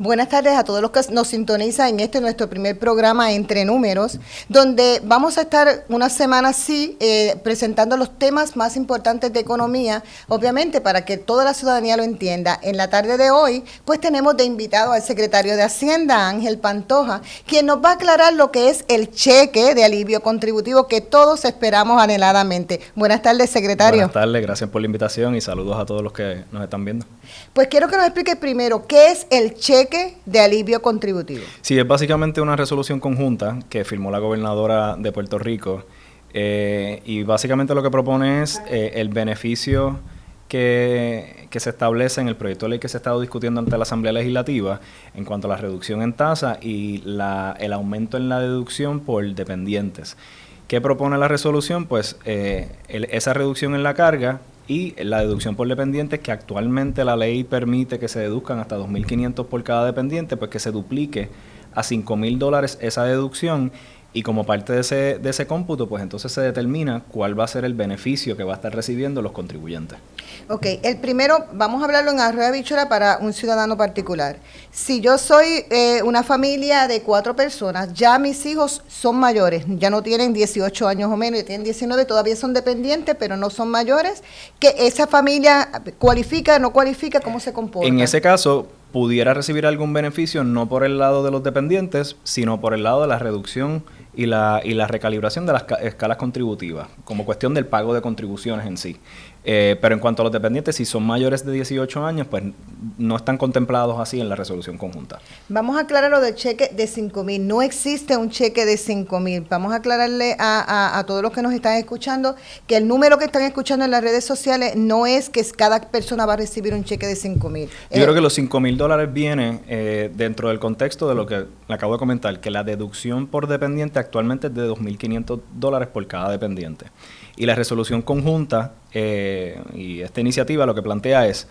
Buenas tardes a todos los que nos sintonizan en nuestro primer programa Entre Números, donde vamos a estar una semana así presentando los temas más importantes de economía, obviamente para que toda la ciudadanía lo entienda. En la tarde de hoy, pues tenemos de invitado al secretario de Hacienda, Ángel Pantoja, quien nos va a aclarar lo que es el cheque de alivio contributivo que todos esperamos anheladamente. Buenas tardes, secretario. Buenas tardes, gracias por la invitación y saludos a todos los que nos están viendo. Pues quiero que nos explique primero qué es el cheque de alivio contributivo. Sí, es básicamente una resolución conjunta que firmó la gobernadora de Puerto Rico y básicamente lo que propone es el beneficio que se establece en el proyecto de ley que se ha estado discutiendo ante la Asamblea Legislativa en cuanto a la reducción en tasa y el aumento en la deducción por dependientes. ¿Qué propone la resolución? Pues esa reducción en la carga y la deducción por dependientes, que actualmente la ley permite que se deduzcan hasta $2,500 por cada dependiente, pues que se duplique a $5,000 esa deducción, y como parte de ese cómputo, pues entonces se determina cuál va a ser el beneficio que va a estar recibiendo los contribuyentes. Ok, el primero, vamos a hablarlo en arroyo de habichuela para un ciudadano particular. Si yo soy una familia de 4 personas, ya mis hijos son mayores, ya no tienen 18 años o menos, ya tienen 19, todavía son dependientes, pero no son mayores, que esa familia cualifica, no cualifica, ¿cómo se comporta? En ese caso, pudiera recibir algún beneficio no por el lado de los dependientes, sino por el lado de la reducción y la recalibración de las escalas contributivas, como cuestión del pago de contribuciones en sí. Pero en cuanto a los dependientes, si son mayores de 18 años, pues no están contemplados así en la resolución conjunta. Vamos a aclarar lo del cheque de 5,000. No existe un cheque de 5,000. Vamos a aclararle a todos los que nos están escuchando que el número que están escuchando en las redes sociales no es que cada persona va a recibir un cheque de 5,000. Yo creo que los $5,000 viene dentro del contexto de lo que le acabo de comentar, que la deducción por dependiente actualmente es de $2,500 por cada dependiente. Y la resolución conjunta y esta iniciativa lo que plantea es,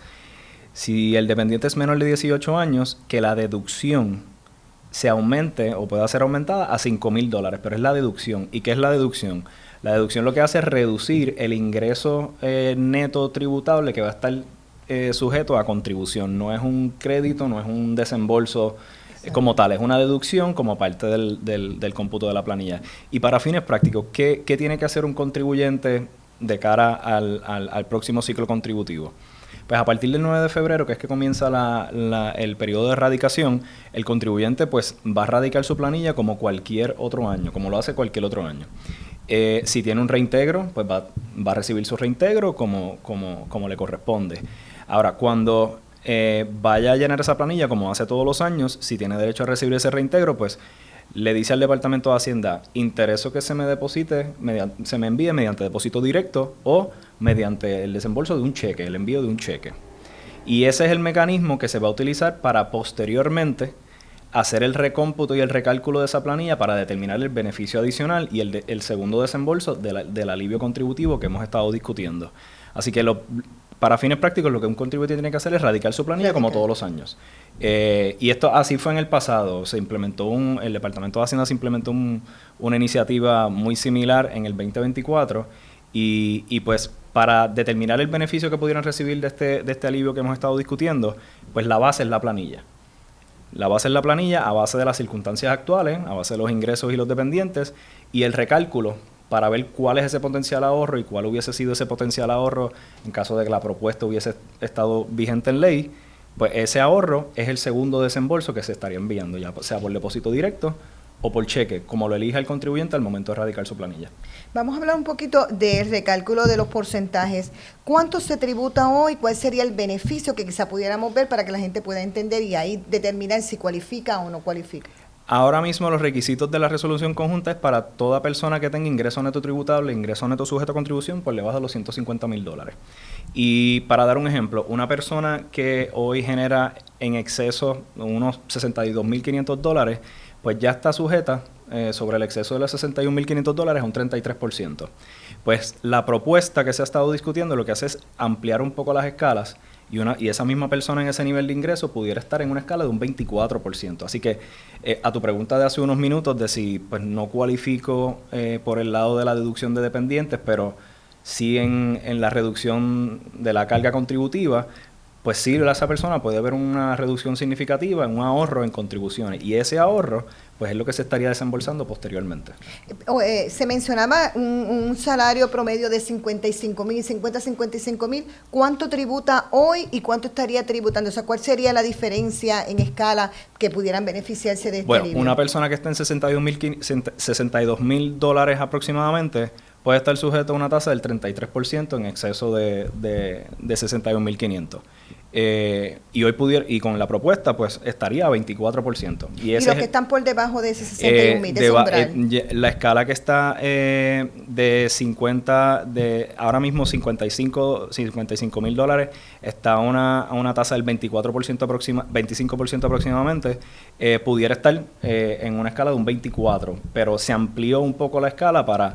si el dependiente es menor de 18 años, que la deducción se aumente o pueda ser aumentada a $5,000, pero es la deducción. ¿Y qué es la deducción? La deducción lo que hace es reducir el ingreso neto tributable que va a estar sujeto a contribución. No es un crédito, no es un desembolso como tal, es una deducción como parte del cómputo de la planilla. Y para fines prácticos, ¿qué tiene que hacer un contribuyente de cara al próximo ciclo contributivo? Pues a partir del 9 de febrero, que es que comienza el periodo de radicación, el contribuyente pues va a radicar su planilla como cualquier otro año, como lo hace cualquier otro año. Si tiene un reintegro, pues va a recibir su reintegro como le corresponde. Ahora, cuando vaya a llenar esa planilla, como hace todos los años, si tiene derecho a recibir ese reintegro, pues le dice al Departamento de Hacienda, intereso que se me deposite, se me envíe mediante depósito directo o mediante el desembolso de un cheque, el envío de un cheque. Y ese es el mecanismo que se va a utilizar para posteriormente hacer el recómputo y el recálculo de esa planilla para determinar el beneficio adicional y el segundo desembolso del alivio contributivo que hemos estado discutiendo. Así que para fines prácticos, lo que un contribuyente tiene que hacer es radicar su planilla como todos los años. Y esto así fue en el pasado. El Departamento de Hacienda se implementó una iniciativa muy similar en el 2024 y pues para determinar el beneficio que pudieran recibir de este alivio que hemos estado discutiendo, pues la base es la planilla. La base es la planilla a base de las circunstancias actuales, a base de los ingresos y los dependientes, y el recálculo para ver cuál es ese potencial ahorro y cuál hubiese sido ese potencial ahorro en caso de que la propuesta hubiese estado vigente en ley, pues ese ahorro es el segundo desembolso que se estaría enviando, ya sea por depósito directo o por cheque, como lo elija el contribuyente al momento de radicar su planilla. Vamos a hablar un poquito del recálculo de los porcentajes. ¿Cuánto se tributa hoy? ¿Cuál sería el beneficio que quizá pudiéramos ver para que la gente pueda entender y ahí determinar si cualifica o no cualifica? Ahora mismo los requisitos de la resolución conjunta es para toda persona que tenga ingreso neto tributable, ingreso neto sujeto a contribución por debajo de los $150,000. Y para dar un ejemplo, una persona que hoy genera en exceso unos $62,500, pues ya está sujeta sobre el exceso de los $61,500 a un 33%. Pues la propuesta que se ha estado discutiendo lo que hace es ampliar un poco las escalas y esa misma persona en ese nivel de ingreso pudiera estar en una escala de un 24%. Así que a tu pregunta de hace unos minutos de si pues no cualifico por el lado de la deducción de dependientes, pero sí en la reducción de la carga contributiva, pues sí, esa persona puede ver una reducción significativa, un ahorro en contribuciones. Y ese ahorro, pues es lo que se estaría desembolsando posteriormente. Se mencionaba un salario promedio de 55,000, 55,000. ¿Cuánto tributa hoy y cuánto estaría tributando? O sea, ¿cuál sería la diferencia en escala que pudieran beneficiarse de este Bueno, alivio? una persona que está en $62,000 aproximadamente puede estar sujeto a una tasa del 33% en exceso de 61,500. Y hoy y con la propuesta pues estaría a 24%. ¿Y los que están por debajo de ese 61,000, de ese umbral? La escala que está de 50, ahora mismo $55,000 está a una tasa del 25% aproximadamente, pudiera estar en una escala de un 24%, pero se amplió un poco la escala para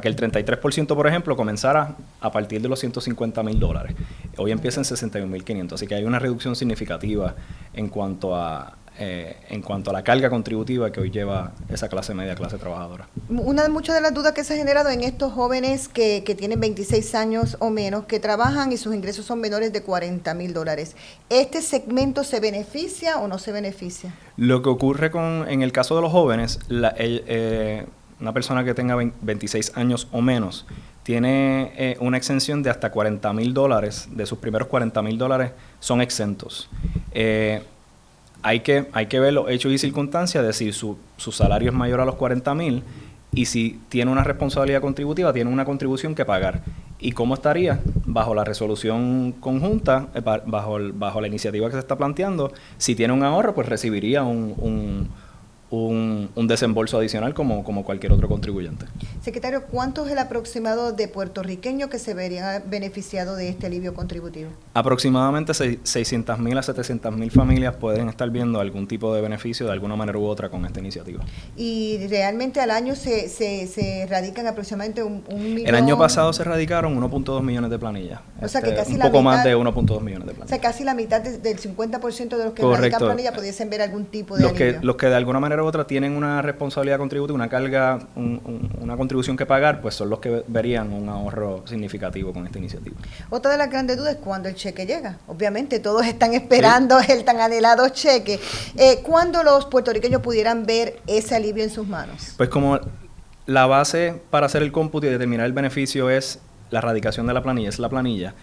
que el 33%, por ejemplo, comenzara a partir de los $150,000. Hoy empieza en 61,500, así que hay una reducción significativa en cuanto a la carga contributiva que hoy lleva esa clase media, clase trabajadora. Muchas de las dudas que se han generado en estos jóvenes que tienen 26 años o menos, que trabajan y sus ingresos son menores de $40,000. ¿Este segmento se beneficia o no se beneficia? Lo que ocurre en el caso de los jóvenes, una persona que tenga 26 años o menos tiene una exención de hasta $40,000, de sus primeros $40,000 son exentos. Hay que ver los hechos y circunstancias de si su salario es mayor a los $40,000 y si tiene una responsabilidad contributiva, tiene una contribución que pagar. ¿Y cómo estaría? Bajo la resolución conjunta, bajo la iniciativa que se está planteando, si tiene un ahorro, pues recibiría un desembolso adicional como cualquier otro contribuyente. Secretario, ¿cuánto es el aproximado de puertorriqueños que se verían beneficiados de este alivio contributivo? Aproximadamente 600,000 a 700,000 familias pueden estar viendo algún tipo de beneficio de alguna manera u otra con esta iniciativa. ¿Y realmente al año se radican aproximadamente un millón? El año pasado se radicaron 1.2 millones de planillas. O sea que casi un poco más de 1.2 millones de planillas. O sea, casi la mitad del 50% de los que Correcto. radican planillas pudiesen ver algún tipo de alivio. Los que de alguna manera u otra tienen una responsabilidad contributiva, una carga, una contribución que pagar, pues son los que verían un ahorro significativo con esta iniciativa. Otra de las grandes dudas es cuándo el cheque llega. Obviamente todos están esperando el tan anhelado cheque. ¿Cuándo los puertorriqueños pudieran ver ese alivio en sus manos? Pues como la base para hacer el cómputo y determinar el beneficio es la radicación de la planilla, es la planilla.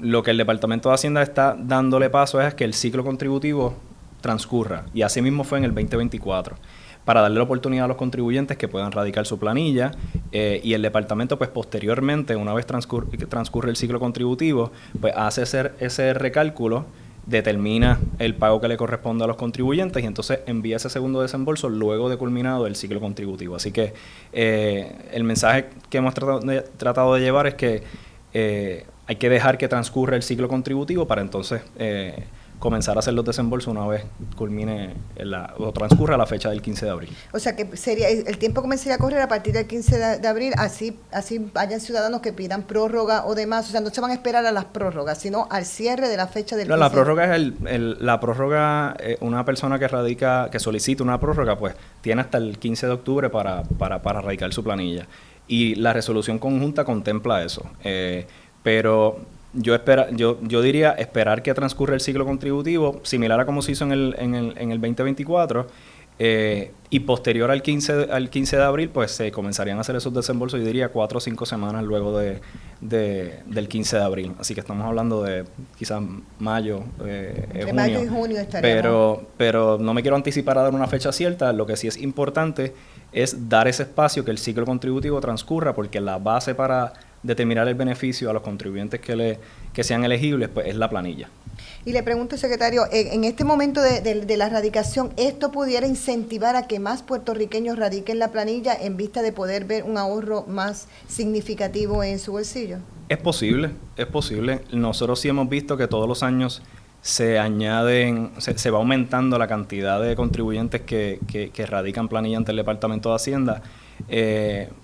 Lo que el Departamento de Hacienda está dándole paso es que el ciclo contributivo transcurra, y así mismo fue en el 2024, para darle la oportunidad a los contribuyentes que puedan radicar su planilla, y el departamento pues posteriormente, una vez transcurre el ciclo contributivo, pues hace ese recálculo, determina el pago que le corresponde a los contribuyentes y entonces envía ese segundo desembolso luego de culminado el ciclo contributivo. Así que el mensaje que hemos tratado de llevar es que hay que dejar que transcurra el ciclo contributivo para entonces comenzar a hacer los desembolsos una vez culmine o transcurra la fecha del 15 de abril. O sea que el tiempo comenzaría a correr a partir del 15 de abril, así hayan ciudadanos que pidan prórroga o demás. O sea, no se van a esperar a las prórrogas, sino al cierre de la fecha del 15. La prórroga es la prórroga, una persona que solicita una prórroga, pues tiene hasta el 15 de octubre para radicar su planilla. Y la resolución conjunta contempla eso. Pero yo diría esperar que transcurra el ciclo contributivo, similar a como se hizo en el 2024, y posterior al 15 de abril, pues se comenzarían a hacer esos desembolsos, yo diría 4 o 5 semanas luego del 15 de abril. Así que estamos hablando de quizás mayo, junio. Mayo y junio estaríamos. Pero no me quiero anticipar a dar una fecha cierta. Lo que sí es importante es dar ese espacio, que el ciclo contributivo transcurra, porque la base para determinar el beneficio a los contribuyentes que sean elegibles, pues es la planilla. Y le pregunto, secretario, en este momento de la radicación, ¿esto pudiera incentivar a que más puertorriqueños radiquen la planilla en vista de poder ver un ahorro más significativo en su bolsillo? Es posible. Nosotros sí hemos visto que todos los años se va aumentando la cantidad de contribuyentes que radican planilla ante el Departamento de Hacienda,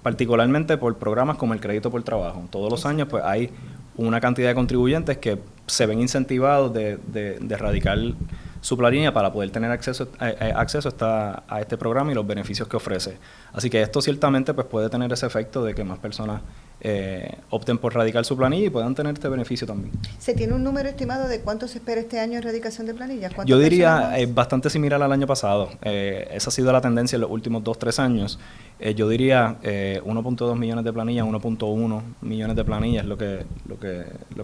particularmente por programas como el crédito por trabajo. Todos los años pues hay una cantidad de contribuyentes que se ven incentivados de radicar su planilla para poder tener acceso a este programa y los beneficios que ofrece. Así que esto ciertamente pues puede tener ese efecto de que más personas opten por radicar su planilla y puedan tener este beneficio también. ¿Se tiene un número estimado de cuánto se espera este año en radicación de planillas? Yo diría bastante similar al año pasado. Esa ha sido la tendencia en los últimos 2-3 años. Yo diría 1.2 millones de planillas, 1.1 millones de planillas es lo que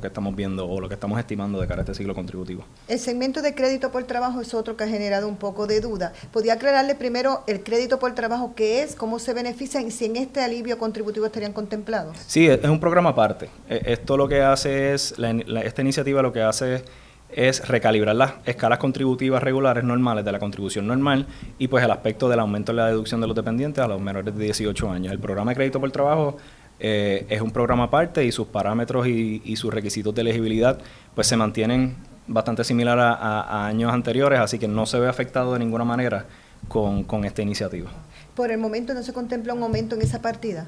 estamos viendo o lo que estamos estimando de cara a este ciclo contributivo. El segmento de crédito por trabajo es otro que ha generado un poco de duda. ¿Podría aclararle primero el crédito por trabajo qué es, cómo se benefician y si en este alivio contributivo estarían contemplados? Sí, es un programa aparte. Esto lo que hace es, esta iniciativa lo que hace es recalibrar las escalas contributivas regulares normales de la contribución normal y pues el aspecto del aumento en la deducción de los dependientes a los menores de 18 años. El programa de crédito por trabajo es un programa aparte y sus parámetros y sus requisitos de elegibilidad pues se mantienen bastante similar a años anteriores, así que no se ve afectado de ninguna manera con esta iniciativa. ¿Por el momento no se contempla un aumento en esa partida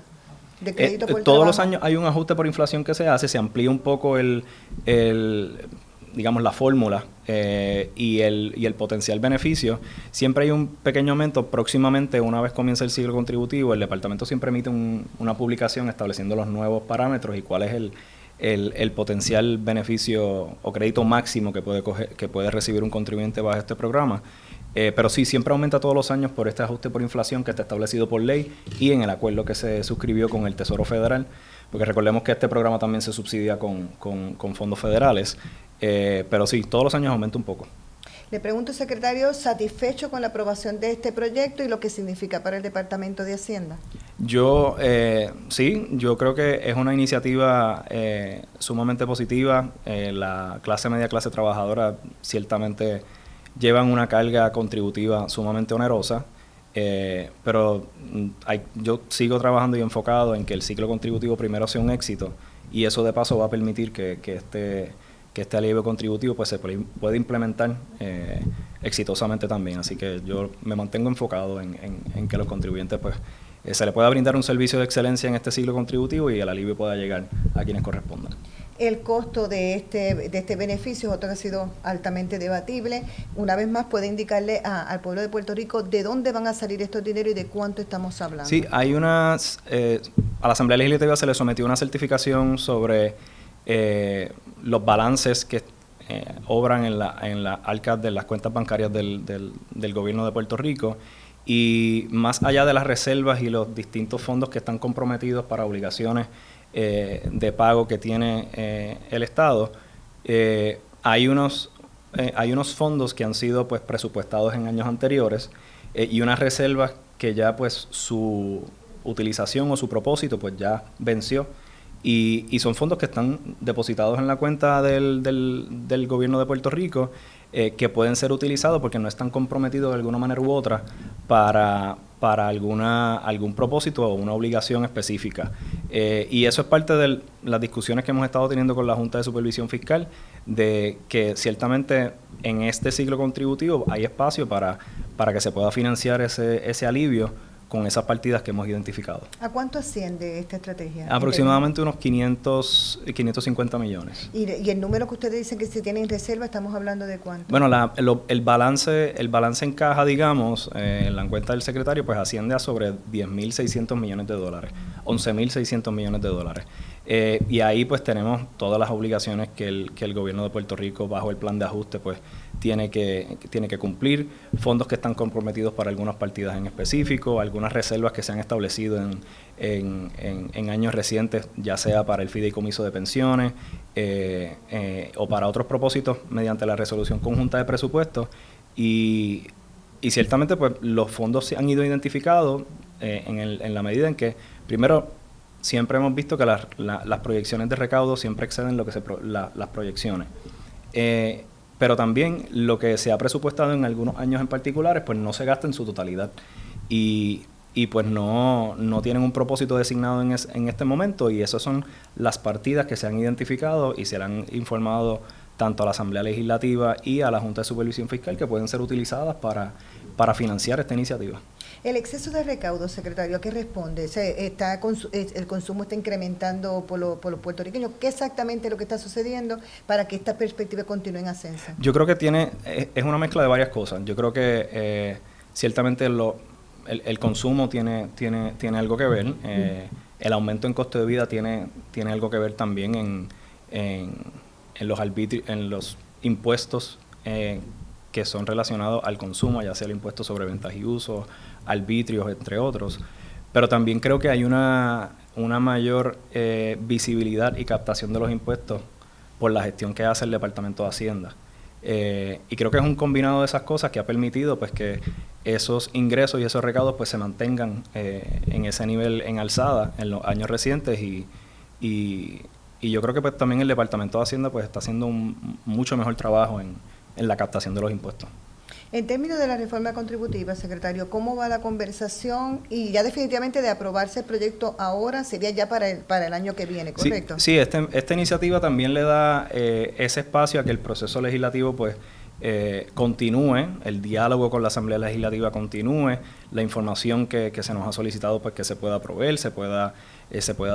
de crédito por todos trabajo? los años hay un ajuste por inflación que se hace, se amplía un poco digamos, la fórmula y el potencial beneficio. Siempre hay un pequeño aumento. Próximamente, una vez comienza el ciclo contributivo, el departamento siempre emite una publicación estableciendo los nuevos parámetros y cuál es el potencial beneficio o crédito máximo que puede recibir un contribuyente bajo este programa. Pero sí, siempre aumenta todos los años por este ajuste por inflación que está establecido por ley y en el acuerdo que se suscribió con el Tesoro Federal, porque recordemos que este programa también se subsidia con fondos federales, pero sí, todos los años aumenta un poco. Le pregunto, secretario, ¿satisfecho con la aprobación de este proyecto y lo que significa para el Departamento de Hacienda? Sí, yo creo que es una iniciativa sumamente positiva. La clase media, clase trabajadora, ciertamente llevan una carga contributiva sumamente onerosa, pero yo sigo trabajando y enfocado en que el ciclo contributivo primero sea un éxito y eso de paso va a permitir que este alivio contributivo pues se puede implementar exitosamente también. Así que yo me mantengo enfocado en que los contribuyentes pues se le pueda brindar un servicio de excelencia en este ciclo contributivo y el alivio pueda llegar a quienes correspondan. El costo de este beneficio es otro que ha sido altamente debatible. Una vez más, puede indicarle al pueblo de Puerto Rico de dónde van a salir estos dineros y de cuánto estamos hablando. Sí, hay a la Asamblea Legislativa se le sometió una certificación sobre los balances que obran en las arcas de las cuentas bancarias del gobierno de Puerto Rico y más allá de las reservas y los distintos fondos que están comprometidos para obligaciones de pago que tiene el Estado, hay unos fondos que han sido pues presupuestados en años anteriores y unas reservas que ya pues su utilización o su propósito pues ya venció y son fondos que están depositados en la cuenta del gobierno de Puerto Rico que pueden ser utilizados porque no están comprometidos de alguna manera u otra para algún propósito o una obligación específica. Y eso es parte de las discusiones que hemos estado teniendo con la Junta de Supervisión Fiscal, de que ciertamente en este ciclo contributivo hay espacio para que se pueda financiar ese alivio con esas partidas que hemos identificado. ¿A cuánto asciende esta estrategia? Aproximadamente unos 550 millones. ¿Y el número que ustedes dicen que se tiene en reserva, estamos hablando de cuánto? Bueno, el balance en caja, digamos, en la cuenta del secretario, pues asciende a sobre 10.600 millones de dólares, 11.600 millones de dólares. Y ahí pues tenemos todas las obligaciones que el gobierno de Puerto Rico bajo el plan de ajuste pues tiene que cumplir, fondos que están comprometidos para algunas partidas en específico, algunas reservas que se han establecido en años recientes, ya sea para el fideicomiso de pensiones o para otros propósitos mediante la resolución conjunta de presupuestos y ciertamente pues los fondos se han ido identificados en la medida en que primero siempre hemos visto que las proyecciones de recaudo siempre exceden lo que las proyecciones. Pero también lo que se ha presupuestado en algunos años en particulares, pues no se gasta en su totalidad. Y pues no tienen un propósito designado en este momento, y esas son las partidas que se han identificado y se le han informado tanto a la Asamblea Legislativa y a la Junta de Supervisión Fiscal que pueden ser utilizadas para financiar esta iniciativa. El exceso de recaudo, secretario, ¿a qué responde? ¿El consumo está incrementando por los puertorriqueños? ¿Qué exactamente es lo que está sucediendo para que esta perspectiva continúe en ascenso? Yo creo que es una mezcla de varias cosas. Yo creo que ciertamente el consumo tiene algo que ver. El aumento en costo de vida tiene algo que ver también en los impuestos que son relacionados al consumo, ya sea el impuesto sobre ventas y usos, arbitrios, entre otros. Pero también creo que hay una mayor visibilidad y captación de los impuestos por la gestión que hace el Departamento de Hacienda. Y creo que es un combinado de esas cosas que ha permitido pues que esos ingresos y esos recaudos pues se mantengan en ese nivel en alzada en los años recientes y yo creo que pues también el Departamento de Hacienda pues está haciendo un mucho mejor trabajo en la captación de los impuestos. En términos de la reforma contributiva, secretario, ¿cómo va la conversación? Y ya definitivamente de aprobarse el proyecto ahora sería ya para el año que viene, ¿correcto? Sí, esta iniciativa también le da ese espacio a que el proceso legislativo pues continúe, el diálogo con la Asamblea Legislativa continúe, la información que se nos ha solicitado pues que se pueda proveer, se pueda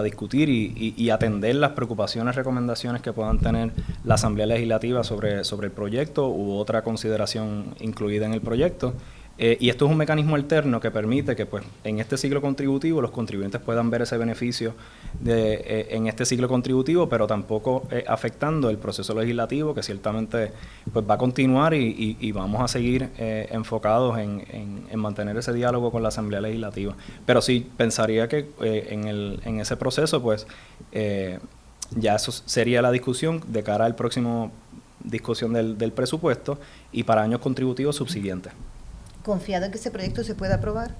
discutir y atender las preocupaciones, recomendaciones que puedan tener la Asamblea Legislativa sobre el proyecto u otra consideración incluida en el proyecto. Y esto es un mecanismo alterno que permite que pues, en este ciclo contributivo los contribuyentes puedan ver ese beneficio en este ciclo contributivo, pero tampoco afectando el proceso legislativo que ciertamente pues, va a continuar y vamos a seguir enfocados en mantener ese diálogo con la Asamblea Legislativa. Pero sí, pensaría que en ese proceso pues ya eso sería la discusión de cara al próximo discusión del presupuesto y para años contributivos subsiguientes. ¿Confiado en que ese proyecto se pueda aprobar?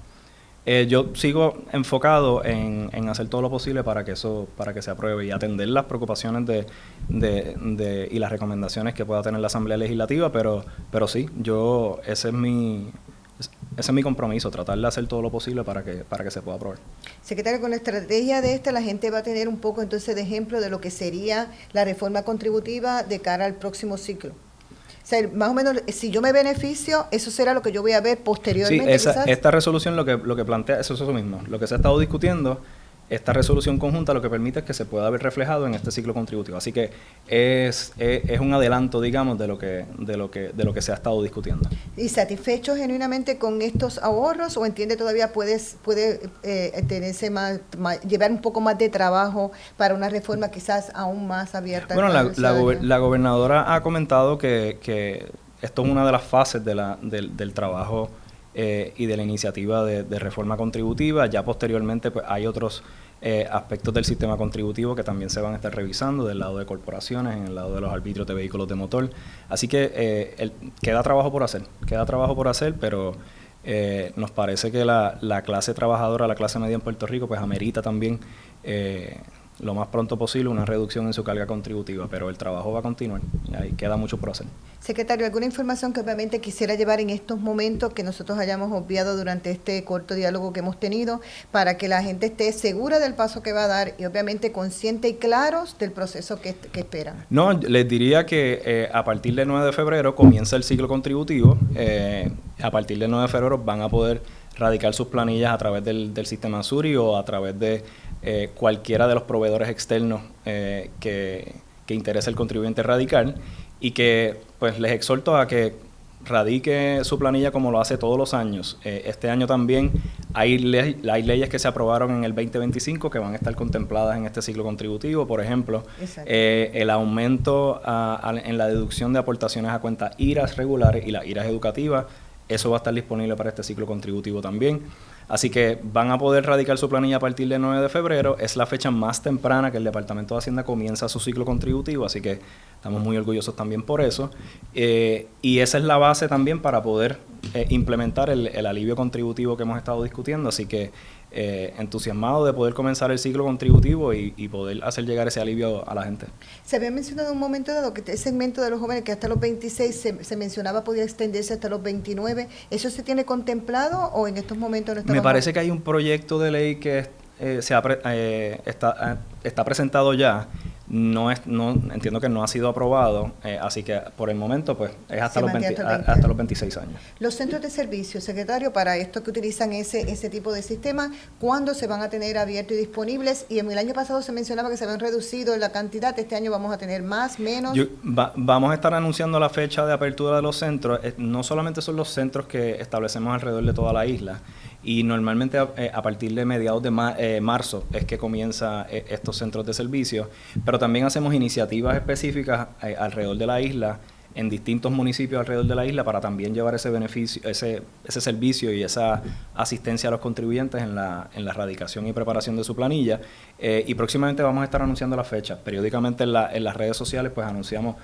Yo sigo enfocado en hacer todo lo posible para que se apruebe y atender las preocupaciones y las recomendaciones que pueda tener la Asamblea Legislativa, pero sí, ese es mi compromiso, tratar de hacer todo lo posible para que se pueda aprobar. Secretario, con la estrategia de la gente va a tener un poco entonces de ejemplo de lo que sería la reforma contributiva de cara al próximo ciclo. O sea, más o menos, si yo me beneficio, eso será lo que yo voy a ver posteriormente. Sí, esta resolución lo que plantea eso mismo. Lo que se ha estado discutiendo, esta resolución conjunta lo que permite es que se pueda ver reflejado en este ciclo contributivo. Así que es un adelanto, digamos, de lo que se ha estado discutiendo. ¿Y satisfecho genuinamente con estos ahorros o entiende todavía puede tenerse llevar un poco más de trabajo para una reforma quizás aún más abierta? Bueno, la gobernadora ha comentado que esto es una de las fases del trabajo y de la iniciativa de reforma contributiva. Ya posteriormente pues, hay otros aspectos del sistema contributivo que también se van a estar revisando del lado de corporaciones, en el lado de los arbitrios de vehículos de motor. Así que queda trabajo por hacer, pero nos parece que la clase trabajadora, la clase media en Puerto Rico, pues amerita también lo más pronto posible una reducción en su carga contributiva, pero el trabajo va a continuar y ahí queda mucho por hacer. Secretario, ¿alguna información que obviamente quisiera llevar en estos momentos que nosotros hayamos obviado durante este corto diálogo que hemos tenido para que la gente esté segura del paso que va a dar y obviamente consciente y claros del proceso que esperan? No, les diría que a partir del 9 de febrero comienza el ciclo contributivo. A partir del 9 de febrero van a poder radicar sus planillas a través del sistema Suri o a través de cualquiera de los proveedores externos que interese el contribuyente radicar y que pues les exhorto a que radique su planilla como lo hace todos los años. Este año también hay leyes que se aprobaron en el 2025 que van a estar contempladas en este ciclo contributivo. Por ejemplo, el aumento en la deducción de aportaciones a cuentas IRAs regulares y las IRAs educativas. Eso va a estar disponible para este ciclo contributivo también. Así que van a poder radicar su planilla a partir del 9 de febrero. Es la fecha más temprana que el Departamento de Hacienda comienza su ciclo contributivo, así que estamos muy orgullosos también por eso. Y esa es la base también para poder implementar el alivio contributivo que hemos estado discutiendo. Así que entusiasmado de poder comenzar el ciclo contributivo y poder hacer llegar ese alivio a la gente. Se había mencionado en un momento dado que el segmento de los jóvenes que hasta los 26 se mencionaba podía extenderse hasta los 29. ¿Eso se tiene contemplado o en estos momentos no está? Me parece que hay un proyecto de ley que está presentado ya. No entiendo que no ha sido aprobado, así que por el momento pues es hasta los 26 años. Los centros de servicio, secretario, para estos que utilizan ese tipo de sistema, ¿cuándo se van a tener abiertos y disponibles? Y en el año pasado se mencionaba que se habían reducido la cantidad, este año vamos a tener más, menos. Vamos a estar anunciando la fecha de apertura de los centros. No solamente son los centros que establecemos alrededor de toda la isla, y normalmente a partir de mediados de marzo es que comienza estos centros de servicio, pero también hacemos iniciativas específicas alrededor de la isla, en distintos municipios alrededor de la isla, para también llevar ese beneficio, ese servicio y esa asistencia a los contribuyentes en la radicación y preparación de su planilla. Y próximamente vamos a estar anunciando las fechas. Periódicamente en las redes sociales pues anunciamos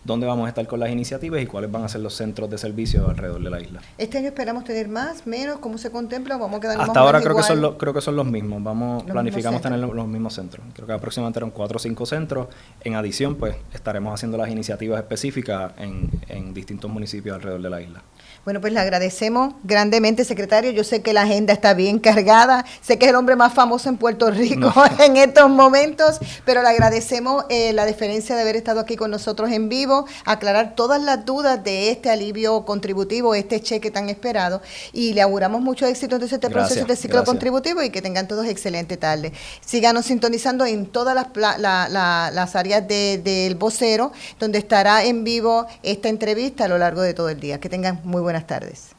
dónde vamos a estar con las iniciativas y cuáles van a ser los centros de servicio alrededor de la isla. ¿Este año esperamos tener más, menos? ¿Cómo se contempla? ¿Vamos a quedarnos hasta ahora creo igual? creo que son los mismos. Planificamos tener los mismos centros. Creo que aproximadamente eran 4 o 5 centros. En adición, pues estaremos haciendo las iniciativas específicas en distintos municipios alrededor de la isla. Bueno, pues le agradecemos grandemente, secretario. Yo sé que la agenda está bien cargada, sé que es el hombre más famoso en Puerto Rico en estos momentos, pero le agradecemos la deferencia de haber estado aquí con nosotros en vivo, aclarar todas las dudas de este alivio contributivo, este cheque tan esperado, y le auguramos mucho éxito en este proceso de ciclo contributivo y que tengan todos excelente tarde. Síganos sintonizando en todas las áreas del vocero, donde estará en vivo esta entrevista a lo largo de todo el día. Que tengan muy buenas tardes.